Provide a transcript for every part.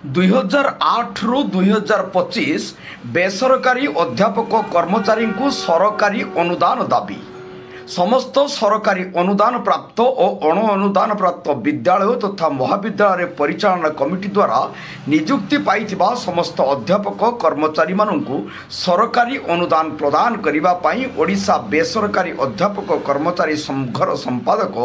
2008 ରୁ 2025 ବେସରକାରୀ ଅଧ୍ୟାପକ କର୍ମଚାରୀଙ୍କୁ ସରକାରୀ ଅନୁଦାନ ଦାବି। ସମସ୍ତ ସରକାରୀ ଅନୁଦାନ ପ୍ରାପ୍ତ ଓ ଅଣ ଅନୁଦାନ ପ୍ରାପ୍ତ ବିଦ୍ୟାଳୟ ତଥା ମହାବିଦ୍ୟାଳୟରେ ପରିଚାଳନା କମିଟି ଦ୍ୱାରା ନିଯୁକ୍ତି ପାଇଥିବା ସମସ୍ତ ଅଧ୍ୟାପକ କର୍ମଚାରୀମାନଙ୍କୁ ସରକାରୀ ଅନୁଦାନ ପ୍ରଦାନ କରିବା ପାଇଁ ଓଡ଼ିଶା ବେସରକାରୀ ଅଧ୍ୟାପକ କର୍ମଚାରୀ ସଂଘର ସମ୍ପାଦକ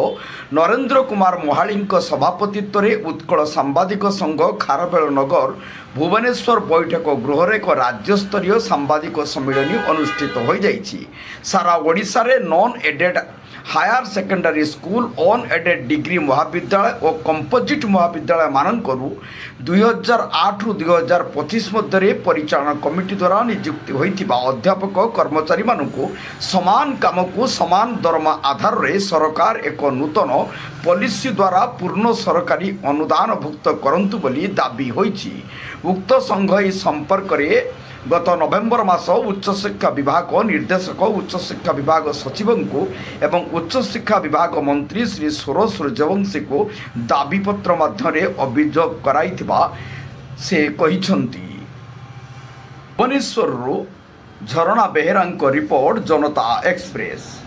ନରେନ୍ଦ୍ର କୁମାର ମହାଳିଙ୍କ ସଭାପତିତ୍ୱରେ ଉତ୍କଳ ସାମ୍ବାଦିକ ସଂଘ ଖାରବେଳ ନଗର ଭୁବନେଶ୍ୱର ବୈଠକ ଗୃହରେ ଏକ ରାଜ୍ୟସ୍ତରୀୟ ସାମ୍ବାଦିକ ସମ୍ମିଳନୀ ଅନୁଷ୍ଠିତ ହୋଇଯାଇଛି। ସାରା ଓଡ଼ିଶାରେ non aided higher secondary school unaided degree ମହାବିଦ୍ୟାଳୟ ଓ କମ୍ପୋଜିଟ୍ ମହାବିଦ୍ୟାଳୟ ମାନଙ୍କରୁ 2008 ରୁ 2025 ମଧ୍ୟରେ ପରିଚାଳନା କମିଟି ଦ୍ୱାରା ନିଯୁକ୍ତି ହୋଇଥିବା ଅଧ୍ୟାପକ କର୍ମଚାରୀମାନଙ୍କୁ ସମାନ କାମକୁ ସମାନ ଦରମା ଆଧାରରେ ସରକାର ଏକ ନୂତନ ପଲିସି ଦ୍ୱାରା ପୂର୍ଣ୍ଣ ସରକାରୀ ଅନୁଦାନଭୁକ୍ତ କରନ୍ତୁ ବୋଲି ଦାବି ହୋଇଛି। ଉକ୍ତ ସଂଘ ଏହି ସମ୍ପର୍କରେ गत नवेम्बर मास उच्चशिक्षा विभाग निर्देशक उच्चशिक्षा विभाग सचिवଙ୍କୁ एवं उच्चशिक्षा विभाग मंत्री श्री सौरभ सूर्यवंशी को दाबीपत्र माध्यम अभियोग कराइथिबा से कहिसंती। भुवनेश्वर झरणा बेहेरा रिपोर्ट जनता एक्सप्रेस।